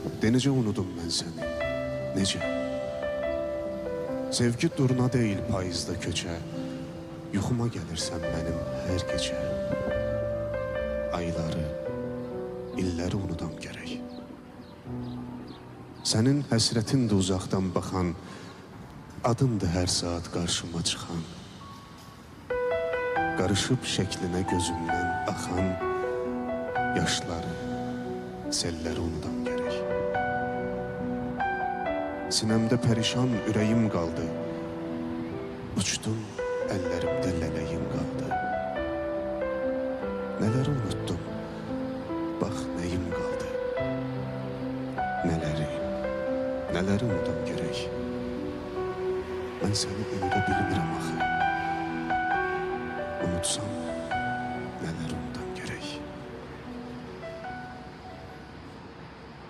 Necə unudum mən səni, necə? Sevgi durna deyil payızda köçə, yuxuma gəlirsən mənim hər gecə. Ayları, illəri unudam gərək. Sənin həsrətindir uzaqdan baxan, adındır hər saat qarşıma çıxan. Qarışıb şəklinə gözümdən axan, yaşları, selləri unudam gərək. Sinəmdə pərişan ürəyim qaldı, uçdum əllərimdə lələyim qaldı. Nələri unutdum, bax nəyim qaldı. Nələri unudam gərək. Mən səni unuda bilmirəm axı. Unutsam nələr